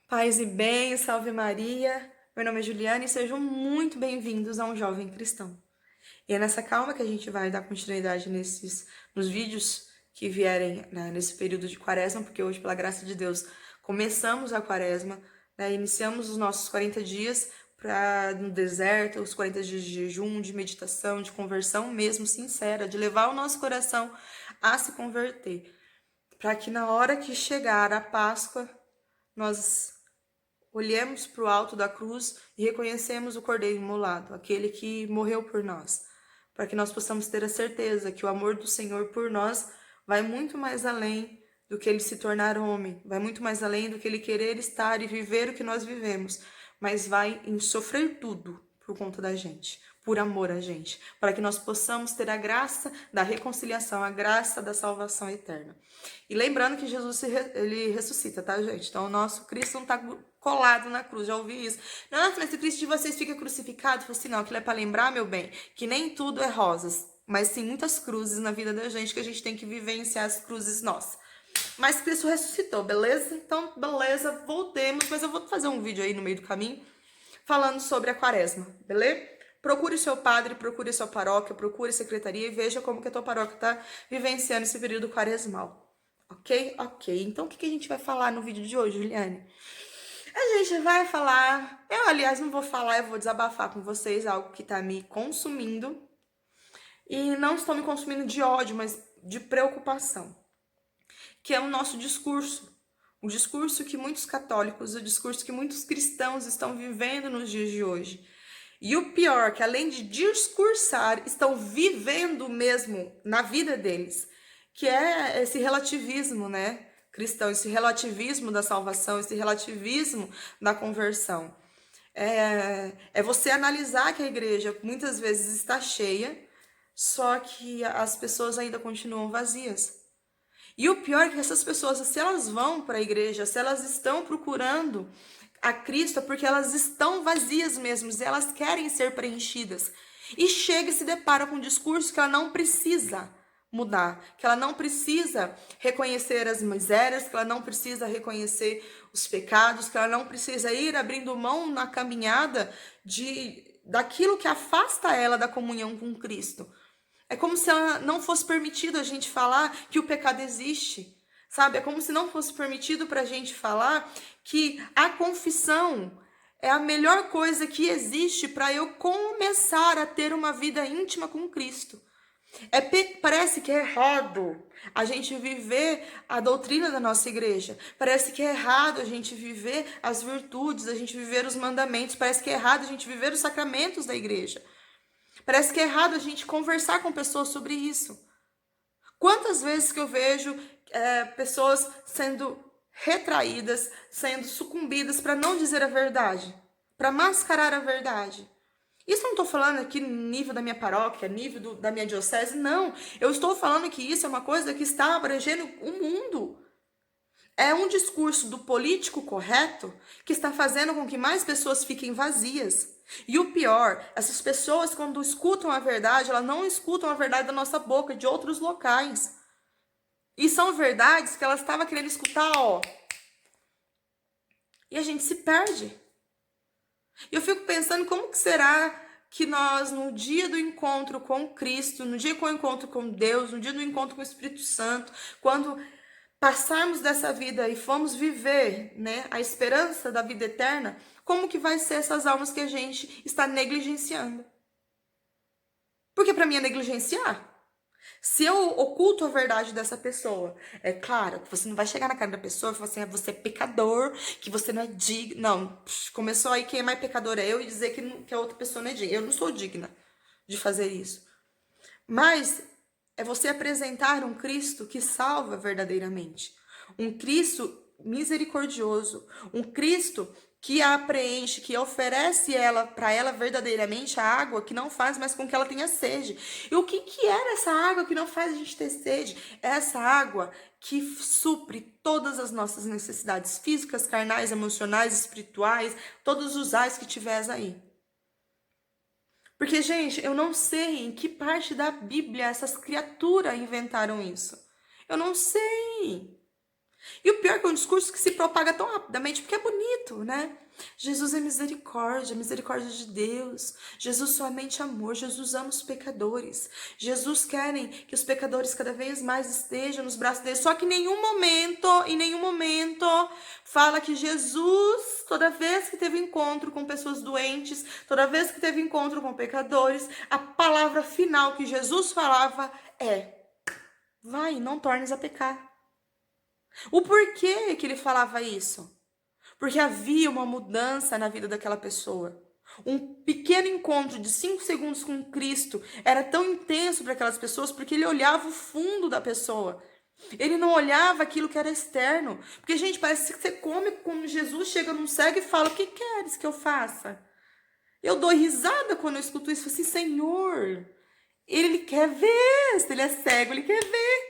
Paz e bem, salve Maria. Meu nome é Juliana e sejam muito bem-vindos a um Jovem Cristão. E é nessa calma que a gente vai dar continuidade nos vídeos que vierem, né, nesse período de quaresma, porque hoje, pela graça de Deus, começamos a quaresma, né, iniciamos os nossos 40 dias no deserto, os 40 dias de jejum, de meditação, de conversão mesmo sincera, de levar o nosso coração a se converter, para que na hora que chegar a Páscoa, nós olhemos para o alto da cruz e reconhecemos o Cordeiro imolado, aquele que morreu por nós, para que nós possamos ter a certeza que o amor do Senhor por nós vai muito mais além do que ele se tornar homem, vai muito mais além do que ele querer estar e viver o que nós vivemos, mas vai em sofrer tudo por conta da gente, por amor a gente, para que nós possamos ter a graça da reconciliação, a graça da salvação eterna. E lembrando que Jesus ele ressuscita, tá, gente? Então o nosso Cristo não está colado na cruz, já ouvi isso. Nossa, mas o Cristo de vocês fica crucificado? Eu falei assim, não, aquilo é para lembrar, meu bem, que nem tudo é rosas, mas sim muitas cruzes na vida da gente, que a gente tem que vivenciar as cruzes nossas. Mas Cristo ressuscitou, beleza? Então, beleza, voltemos, mas eu vou fazer um vídeo aí no meio do caminho, falando sobre a quaresma, beleza? Procure seu padre, procure sua paróquia, procure secretaria e veja como que a tua paróquia está vivenciando esse período quaresmal. Ok? Ok. Então, o que a gente vai falar no vídeo de hoje, Juliane? A gente vai falar... aliás, não vou falar, eu vou desabafar com vocês algo que tá me consumindo. E não estou me consumindo de ódio, mas de preocupação. Que é o nosso discurso. O discurso que muitos católicos, o discurso que muitos cristãos estão vivendo nos dias de hoje. E o pior, que além de discursar, estão vivendo mesmo na vida deles, que é esse relativismo, né, cristão, esse relativismo da salvação, esse relativismo da conversão. É você analisar que a igreja muitas vezes está cheia, só que as pessoas ainda continuam vazias. E o pior é que essas pessoas, se elas vão para a igreja, se elas estão procurando a Cristo, é porque elas estão vazias mesmo, e elas querem ser preenchidas. E chega e se depara com um discurso que ela não precisa mudar, que ela não precisa reconhecer as misérias, que ela não precisa reconhecer os pecados, que ela não precisa ir abrindo mão na caminhada daquilo que afasta ela da comunhão com Cristo. É como se não fosse permitido a gente falar que o pecado existe, sabe? É como se não fosse permitido para a gente falar que a confissão é a melhor coisa que existe para eu começar a ter uma vida íntima com Cristo. Parece que é errado a gente viver a doutrina da nossa igreja. Parece que é errado a gente viver as virtudes, a gente viver os mandamentos. Parece que é errado a gente viver os sacramentos da igreja. Parece que é errado a gente conversar com pessoas sobre isso. Quantas vezes que eu vejo pessoas sendo retraídas, sendo sucumbidas para não dizer a verdade, para mascarar a verdade. Isso eu não estou falando aqui no nível da minha paróquia, nível da minha diocese, não. Eu estou falando que isso é uma coisa que está abrangendo o mundo. É um discurso do político correto que está fazendo com que mais pessoas fiquem vazias. E o pior, essas pessoas, quando escutam a verdade, elas não escutam a verdade da nossa boca, de outros locais. E são verdades que elas estavam querendo escutar, ó. E a gente se perde. E eu fico pensando como que será que nós, no dia do encontro com Cristo, no dia do encontro com Deus, no dia do encontro com o Espírito Santo, quando passarmos dessa vida e formos viver, né, a esperança da vida eterna, como que vai ser essas almas que a gente está negligenciando? Porque para mim é negligenciar. Se eu oculto a verdade dessa pessoa, é claro que você não vai chegar na cara da pessoa e falar assim, você é pecador, que você não é digno. Não, começou aí quem é mais pecador é eu e dizer que a outra pessoa não é digna. Eu não sou digna de fazer isso. Mas é você apresentar um Cristo que salva verdadeiramente. Um Cristo misericordioso. Um Cristo que a preenche, que oferece para ela verdadeiramente a água que não faz mais com que ela tenha sede. E o que era essa água que não faz a gente ter sede? É essa água que supre todas as nossas necessidades físicas, carnais, emocionais, espirituais, todos os ais que tiveres aí. Porque, gente, eu não sei em que parte da Bíblia essas criaturas inventaram isso. Eu não sei. E o pior é que é um discurso que se propaga tão rapidamente, porque é bonito, né? Jesus é misericórdia, misericórdia de Deus. Jesus somente amor, Jesus ama os pecadores. Jesus querem que os pecadores cada vez mais estejam nos braços dele. Só que em nenhum momento, fala que Jesus, toda vez que teve encontro com pessoas doentes, toda vez que teve encontro com pecadores, a palavra final que Jesus falava é: vai, não tornes a pecar. O porquê que ele falava isso? Porque havia uma mudança na vida daquela pessoa. Um pequeno encontro de 5 segundos com Cristo era tão intenso para aquelas pessoas porque ele olhava o fundo da pessoa. Ele não olhava aquilo que era externo. Porque, gente, parece que você come como Jesus chega num cego e fala: o que queres que eu faça? Eu dou risada quando eu escuto isso. Eu falo assim: Senhor, ele quer ver. Se ele é cego, ele quer ver.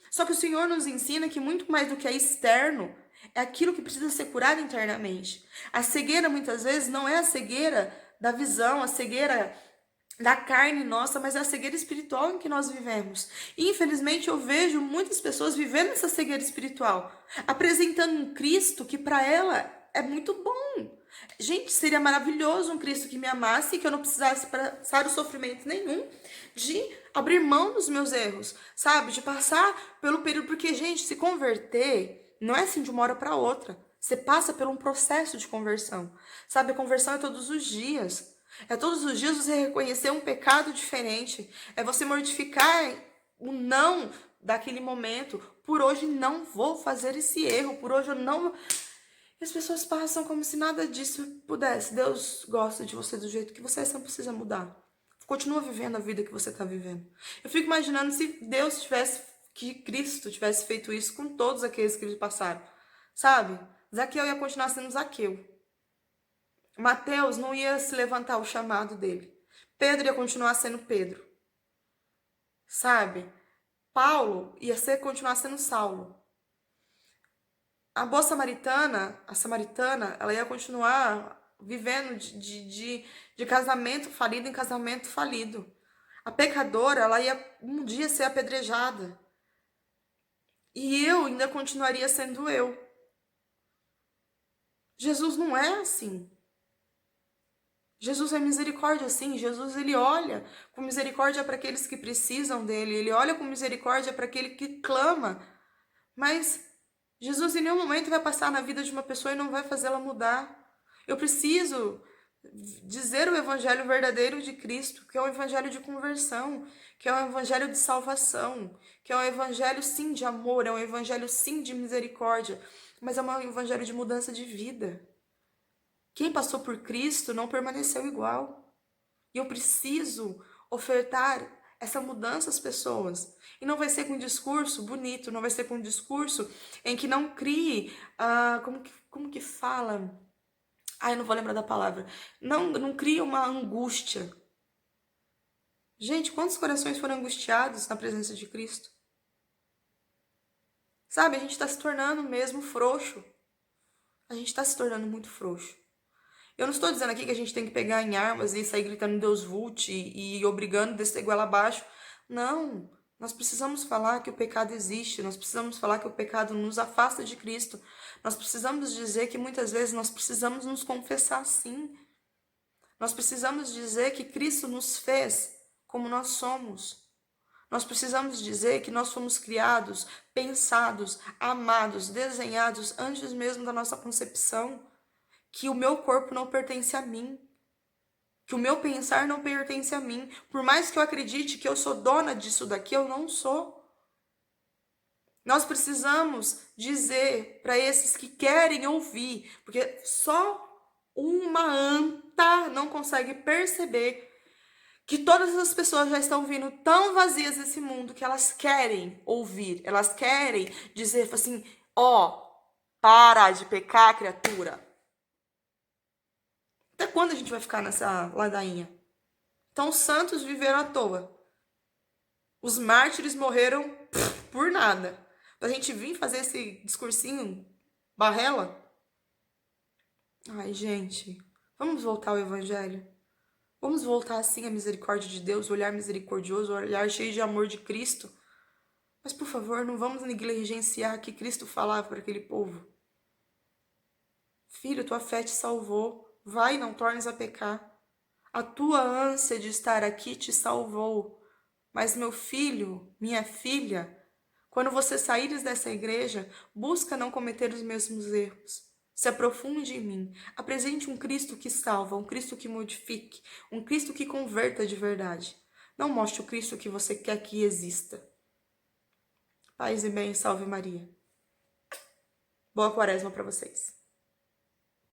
Só que o Senhor nos ensina que muito mais do que é externo, é aquilo que precisa ser curado internamente. A cegueira, muitas vezes, não é a cegueira da visão, a cegueira da carne nossa, mas é a cegueira espiritual em que nós vivemos. E, infelizmente, eu vejo muitas pessoas vivendo essa cegueira espiritual, apresentando um Cristo que para ela é muito bom. Gente, seria maravilhoso um Cristo que me amasse e que eu não precisasse passar o sofrimento nenhum de abrir mão dos meus erros, sabe? De passar pelo período, porque, gente, se converter não é assim de uma hora para outra. Você passa por um processo de conversão, sabe? A conversão é todos os dias. É todos os dias você reconhecer um pecado diferente. É você mortificar o não daquele momento. Por hoje não vou fazer esse erro. Por hoje eu não. E as pessoas passam como se nada disso pudesse. Deus gosta de você do jeito que você é, você não precisa mudar. Continua vivendo a vida que você está vivendo. Eu fico imaginando se Deus tivesse, que Cristo tivesse feito isso com todos aqueles que eles passaram. Sabe? Zaqueu ia continuar sendo Zaqueu. Mateus não ia se levantar o chamado dele. Pedro ia continuar sendo Pedro. Sabe? Paulo ia continuar sendo Saulo. A boa samaritana, a samaritana, ela ia continuar vivendo de casamento falido em casamento falido. A pecadora, ela ia um dia ser apedrejada. E eu ainda continuaria sendo eu. Jesus não é assim. Jesus é misericórdia, sim. Jesus, ele olha com misericórdia para aqueles que precisam dele. Ele olha com misericórdia para aquele que clama. Mas Jesus em nenhum momento vai passar na vida de uma pessoa e não vai fazê-la mudar. Eu preciso dizer o evangelho verdadeiro de Cristo, que é o evangelho de conversão, que é o evangelho de salvação, que é um evangelho sim de amor, é um evangelho sim de misericórdia, mas é um evangelho de mudança de vida. Quem passou por Cristo não permaneceu igual. E eu preciso ofertar essa mudança às pessoas. E não vai ser com um discurso bonito, não vai ser com um discurso em que não crie, como que fala? Ai, não vou lembrar da palavra. Não cria uma angústia. Gente, quantos corações foram angustiados na presença de Cristo? Sabe, a gente está se tornando mesmo frouxo. A gente está se tornando muito frouxo. Eu não estou dizendo aqui que a gente tem que pegar em armas e sair gritando Deus vult e obrigando a descer goela abaixo. Não, nós precisamos falar que o pecado existe, nós precisamos falar que o pecado nos afasta de Cristo. Nós precisamos dizer que muitas vezes nós precisamos nos confessar sim. Nós precisamos dizer que Cristo nos fez como nós somos. Nós precisamos dizer que nós fomos criados, pensados, amados, desenhados antes mesmo da nossa concepção. Que o meu corpo não pertence a mim. Que o meu pensar não pertence a mim. Por mais que eu acredite que eu sou dona disso daqui, eu não sou. Nós precisamos dizer para esses que querem ouvir, porque só uma anta não consegue perceber que todas as pessoas já estão vindo tão vazias desse mundo que elas querem ouvir, elas querem dizer assim, ó, para de pecar, criatura. Até quando a gente vai ficar nessa ladainha? Então os santos viveram à toa. Os mártires morreram por nada. Pra gente vir fazer esse discursinho barrela? Ai, gente, vamos voltar ao evangelho. Vamos voltar assim à misericórdia de Deus, o olhar misericordioso, o olhar cheio de amor de Cristo. Mas, por favor, não vamos negligenciar que Cristo falava para aquele povo. Filho, tua fé te salvou. Vai, não tornes a pecar. A tua ânsia de estar aqui te salvou. Mas, meu filho, minha filha, quando você saíres dessa igreja, busca não cometer os mesmos erros. Se aprofunde em mim. Apresente um Cristo que salva, um Cristo que modifique, um Cristo que converta de verdade. Não mostre o Cristo que você quer que exista. Paz e bem, salve Maria. Boa quaresma para vocês.